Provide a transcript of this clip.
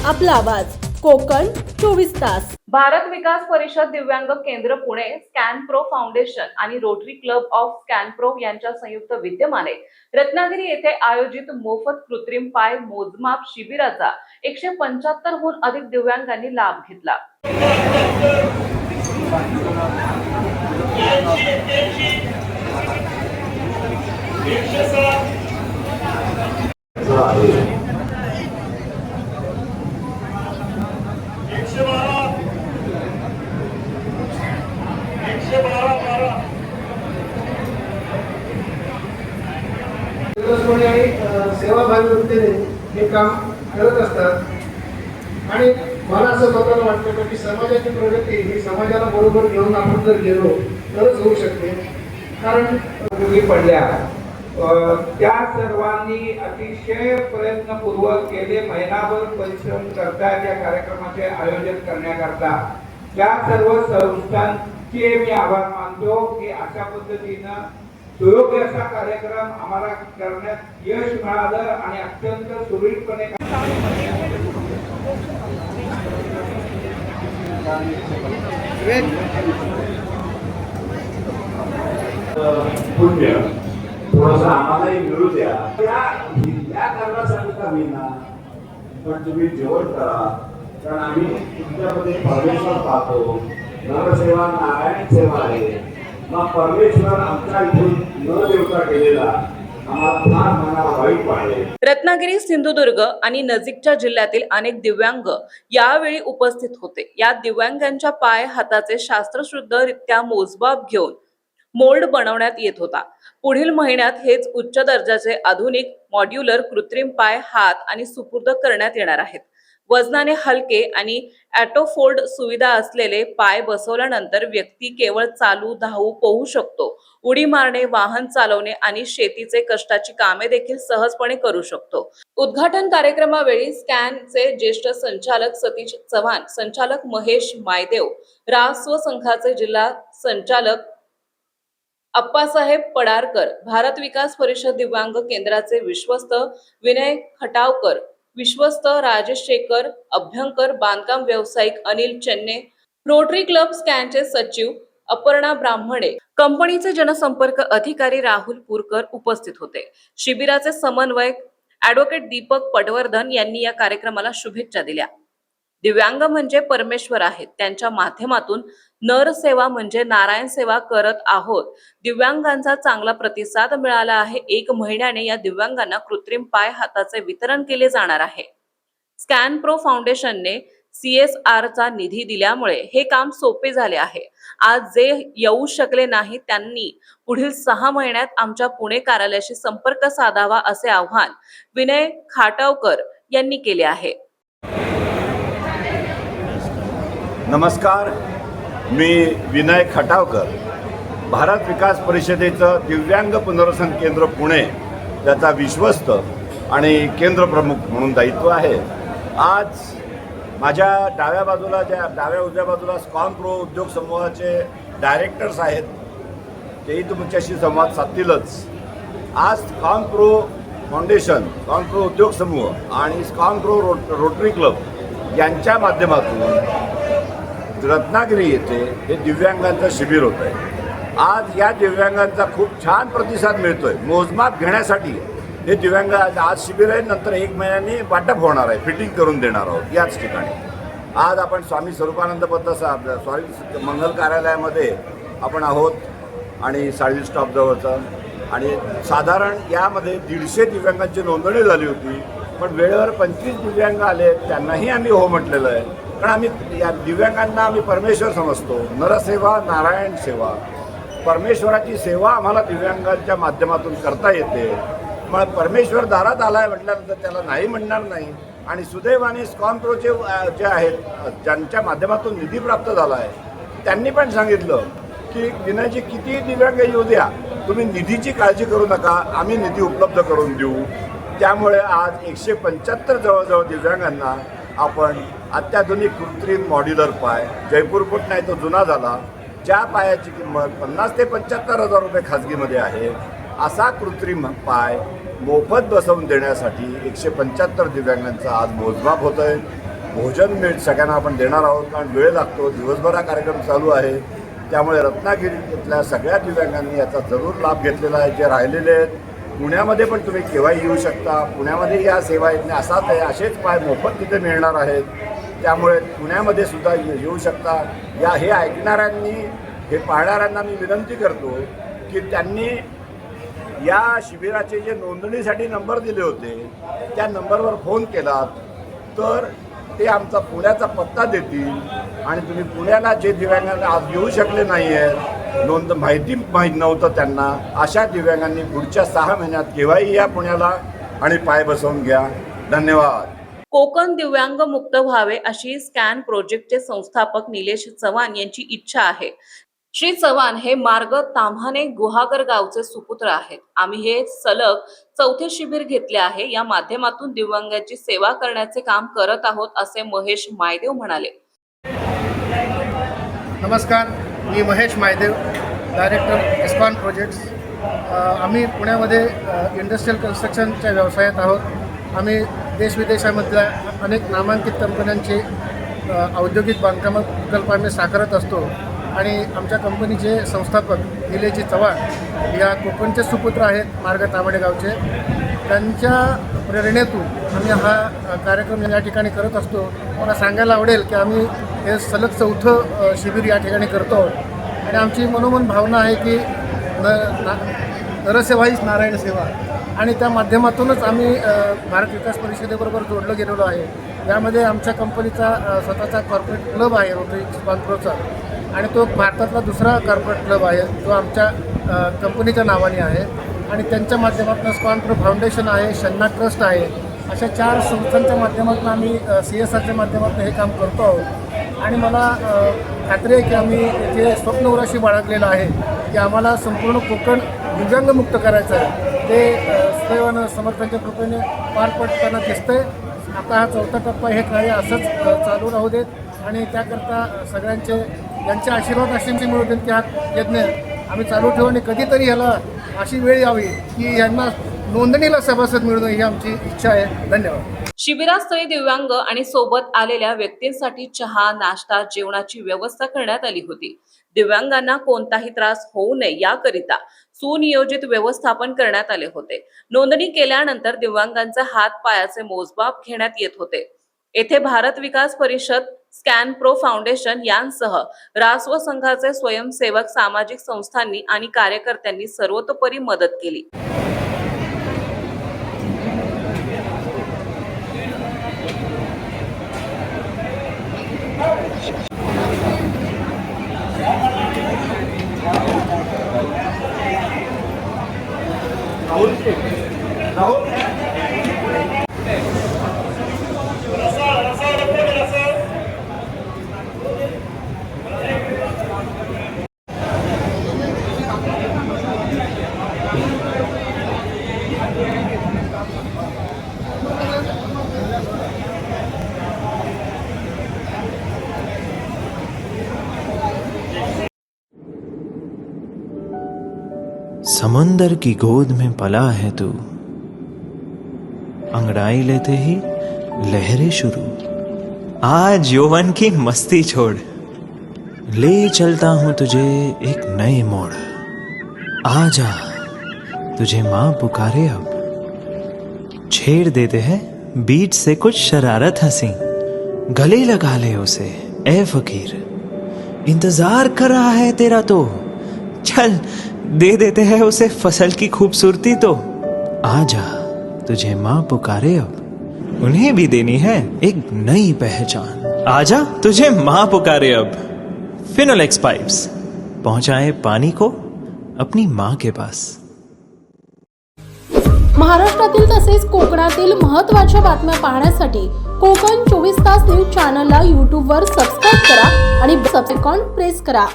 आपला आवाज कोकण 24 तास। भारत विकास परिषद दिव्यांग केंद्र पुणे, स्कॅन प्रो फाउंडेशन आणि rotary club of scan pro यांच्या संयुक्त विद्यमाने रत्नागिरी येथे आयोजित मोफत कृत्रिम पाय मोजमाप शिबिराचा 175 हून अधिक दिव्यांगांनी लाभ घेतला। सेवाभावी वृत्तीने हे काम करत असतात आणि मला असं बघायला वाटतं की समाजाची प्रगती ही समाजाला बरोबर घेऊन आपण जर गेलो तरच होऊ शकते। कारण मुली पडल्या त्या सर्वांनी अतिशय प्रयत्नपूर्वक गेले महिनाभर परिश्रम करता त्या कार्यक्रमाचे आयोजन करण्याकरता त्या सर्व संस्थांचे मी आभार मानतो की अशा पद्धतीनं सुयोग्य असा कार्यक्रम आम्हाला करण्यात यश मिळालं आणि अत्यंत सुरळीतपणे पुण्य थोडंसं आम्हालाही मिळू द्या या कारणासाठी का होईना, पण तुम्ही जेवण करा। कारण आम्ही तुमच्यामध्ये परमेश्वर पाहतो, नरसेवा नारायण सेवा आहे। मग परमेश्वर आमच्या इथून न देवता केलेला आम्हाला फार मनाला वाईट वाटले। रत्नागिरी, सिंधुदुर्ग आणि नजीकच्या जिल्ह्यातील अनेक दिव्यांग यावेळी उपस्थित होते। या दिव्यांगांच्या पाय हाताचे शास्त्रशुद्धरित्या मोजमाप घेऊन मोल्ड बनवण्यात येत होता। पुढील महिन्यात हेच उच्च दर्जाचे आधुनिक मॉड्यूलर कृत्रिम पाय हात आणि सुपूर्द करण्यात येणार आहेत। वजनाने हलके आणि ॲटोफोल्ड सुविधा असलेले पाय बसवल्यानंतर व्यक्ती केवळ चालू, धावू, पोहू शकतो। उडी मारणे, वाहन चालवणे आणि शेतीचे कष्टाची कामे देखील सहजपणे करू शकतो। उद्घाटन कार्यक्रमावेळी स्कॅनचे ज्येष्ठ संचालक सतीश चव्हाण, संचालक महेश मायदेव, रास्व संघाचे जिल्हा संचालक अप्पासाहेब पडारकर, भारत विकास परिषद दिव्यांग केंद्राचे विश्वस्त विनय खटावकर, विश्वस्त राजेश शेखर अभ्यंकर, बांधकाम व्यावसायिक अनिल चेन्ने, रोटरी क्लब स्कॅनचे सचिव अपर्णा ब्राह्मणे, कंपनीचे जनसंपर्क अधिकारी राहुल पुरकर उपस्थित होते। शिबिराचे समन्वयक ॲडव्होकेट दीपक पटवर्धन यांनी या कार्यक्रमाला शुभेच्छा दिल्या। दिव्यांग म्हणजे परमेश्वर आहेत, त्यांच्या माध्यमातून नरसेवा म्हणजे नारायण सेवा करत आहोत। दिव्यांगांचा चांगला प्रतिसाद मिळाला आहे। 1 महिन्याने या दिव्यांगांना कृत्रिम पाय हाताचे वितरण केले जाणार आहे। स्कॅन प्रो फाउंडेशनने CSR चा निधी दिल्यामुळे हे काम सोपे झाले आहे। आज जे येऊ शकले नाही त्यांनी पुढील 6 महिन्यात आमच्या पुणे कार्यालयाशी संपर्क साधावा असे आवाहन विनय खाटावकर यांनी केले आहे। नमस्कार, मी विनय खटावकर, भारत विकास परिषदेचं दिव्यांग पुनर्वसन केंद्र पुणे त्याचा विश्वस्त आणि केंद्र प्रमुख म्हणून दायित्व आहे। आज माझ्या डाव्या बाजूला उजव्या बाजूला स्कॉन प्रो उद्योग समूहाचे डायरेक्टर्स आहेत, तेही तुमच्याशी संवाद साधतीलच। आज स्कॉन प्रो फाउंडेशन, स्कॉन प्रो उद्योग समूह आणि स्कॉन प्रो रोटरी क्लब यांच्या माध्यमातून रत्नागिरी येथे हे दिव्यांगांचं शिबिर होत आहे। आज या दिव्यांगांचा खूप छान प्रतिसाद मिळतोय। मोजमाप घेण्यासाठी हे दिव्यांग आज शिबिर आहे, नंतर 1 महिन्याने वाटप होणार आहे, फिटिंग करून देणार आहोत याच ठिकाणी। आज आपण स्वामी स्वरूपानंद स्वामी मंगल कार्यालयामध्ये आपण आहोत आणि साळवी स्टॉप जवळचं, आणि साधारण यामध्ये 150 दिव्यांगांची नोंदणी झाली होती, पण वेळेवर 25 दिव्यांग आले, त्यांनाही आम्ही हो म्हटलेलं आहे। कारण आम्ही या दिव्यांगांना आम्ही परमेश्वर समजतो, नरसेवा नारायण सेवा, परमेश्वराची सेवा आम्हाला दिव्यांगांच्या माध्यमातून करता येते। मग परमेश्वर दारात आलाय म्हटल्यानंतर त्याला नाही म्हणणार नाही। आणि सुदैवाने स्कॉन प्रोचे जे आहेत, ज्यांच्या माध्यमातून निधी प्राप्त झाला आहे, त्यांनी पण सांगितलं की विनयजी किती दिव्यांग येऊ द्या, तुम्ही निधीची काळजी करू नका, आम्ही निधी उपलब्ध करून देऊ। त्यामुळे आज 175 जवळजवळ दिव्यांगांना आपण अत्याधुनिक कृत्रिम मॉड्युलर पाय, जयपूर फूट नाही तो जुना झाला, ज्या पायाची किंमत 50 ते 75 हजार रुपये खाजगीमध्ये आहे, असा कृत्रिम पाय मोफत बसवून देण्यासाठी 175 दिव्यांगांचा आज मोजमाप होत आहे। भोजन सगळ्यांना आपण देणार आहोत, कारण वेळ लागतो, दिवसभर हा कार्यक्रम चालू आहे. त्यामुळे रत्नागिरीतल्या सगळ्या दिव्यांगांनी याचा जरूर लाभ घेतलेला आहे. जे राहिलेले आहेत पुण्यामध्ये पण तुम्ही केव्हाही येऊ शकता. पुण्यामध्ये या सेवा आहेत असाच आहे, असेच पाय मोफत तिथे मिळणार आहेत. त्यामुळे पुण्यामध्ये सुद्धा येऊ शकता. हे ऐकणाऱ्यांनी, हे पाहणाऱ्यांना मी विनंती करतो की त्यांनी या शिबिराचे जे नोंदणीसाठी नंबर दिले होते त्या नंबरवर फोन केलात तर ते आमचा पुण्याचा पत्ता देतील आणि तुम्ही पुण्याला जे दिव्यांगांना आज येऊ शकले नाही आहेत, माहीत नव्हतं त्यांना, अशा दिव्यांगांनी पुढच्या 6 महिन्यात केव्हाही या पुण्याला आणि पाय बसवून घ्या. धन्यवाद. कोकण दिव्यांग मुक्त व्हावे अशी स्कॅन प्रोजेक्टचे संस्थापक निलेश चव्हाण यांची इच्छा आहे. श्री चव्हाण हे मार्ग ताम्हाणे गुहागर गावचे सुपुत्र आहेत. आम्ही हे सलग 4थे शिबिर घेतले आहे. या माध्यमातून दिव्यांगांची सेवा करण्याचे काम करत आहोत असे महेश मायदेव म्हणाले. नमस्कार, मी Mahesh Maydev, director ISKCON projects. आम्ही पुण्यामध्ये इंडस्ट्रियल कन्स्ट्रक्शनच्या व्यवसायात आहोत. आम्ही देशविदेशामधल्या अनेक नामांकित कंपन्यांचे औद्योगिक बांधकाम प्रकल्प आम्ही साकारत असतो आणि आमच्या कंपनीचे संस्थापक निलेशजी चव्हाण या कोकणचे सुपुत्र आहेत, मार्ग ताम्हाणे गावचे. त्यांच्या प्रेरणेतून आम्ही हा कार्यक्रम या ठिकाणी करत असतो. मला सांगायला आवडेल की आम्ही हे सलग 4थं शिबिर या ठिकाणी करतो आहोत आणि आमची मनोमन भावना आहे की नरसेवा हीच नारायण सेवा आणि त्या माध्यमातूनच आम्ही भारत विकास परिषदेबरोबर जोडलं गेलेलो आहे. यामध्ये आमच्या कंपनीचा स्वतःचा कॉर्पोरेट क्लब आहे, रोटरी स्पॉन्सरचा, आणि तो भारतातला दुसरा कॉर्पोरेट क्लब आहे जो आमच्या कंपनीच्या नावाने आहे आणि त्यांच्या माध्यमातून स्पॉन्सर फाउंडेशन आहे, शन्ना ट्रस्ट आहे. अशा 4 संस्थांच्या माध्यमातून आम्ही CSRच्या माध्यमातून हे काम करतो आहोत आणि मला खात्री आहे की आम्ही जे स्वप्नवराशी बाळगलेलं आहे की आम्हाला संपूर्ण कोकण दिव्यांगमुक्त करायचं आहे, ते सुदैवानं समर्थांच्या कृपेने पार पडताना दिसतंय. आता हा 4था टप्पा, हे कार्य असंच चालू राहू देत आणि त्याकरता सगळ्यांचे यांचे आशीर्वाद असे मिळू देत की हा यज्ञ आम्ही चालू ठेवू आणि कधीतरी याला अशी वेळ यावी की यांना नोंदणीला सभासद मिळणं ही आमची इच्छा आहे. धन्यवाद. शिबिरास्थळी दिव्यांग आणि सोबत आलेल्या व्यक्तींसाठी चहा, नाश्ता, जेवणाची व्यवस्था करण्यात आली होती. दिव्यांगांना कोणताही त्रास होऊ नये याकरिता सुनियोजित व्यवस्थापन करण्यात आले होते. नोंदणी केल्यानंतर दिव्यांगांचा हात पायाचे मोजमाप घेण्यात येत होते. येथे भारत विकास परिषद, स्कॅन प्रो फाउंडेशन यांसह रासव संघाचे स्वयंसेवक, सामाजिक संस्थांनी आणि कार्यकर्त्यांनी सर्वतोपरी मदत केली. समंदर की गोद में पला है तू, अंगड़ाई लेते ही लहरें शुरू। आज यौवन की मस्ती छोड़, ले चलता हूं तुझे एक नए मोड़। आजा, तुझे मां पुकारे अब। छेड़ देते हैं बीच से कुछ शरारत हंसी, गले लगा ले उसे ए फकीर। इंतजार कर रहा है तेरा तो, चल दे देते हैं उसे फसल की खूबसूरती तो। आजा, तुझे मां पुकारे अब, उन्हें भी देनी है एक नई पहचान। आजा, तुझे मां पुकारे अब। फिनोलेक्स पाइप्स पहुंचाए पानी को अपनी मां के पास। महाराष्ट्रातील तसेच कोकणातील महत्त्वाच्या बातम्या पाहण्यासाठी कोकण 24 तास न्यूज चॅनलला YouTube वर सबस्क्राईब करा आणि बेल आयकॉन प्रेस करा.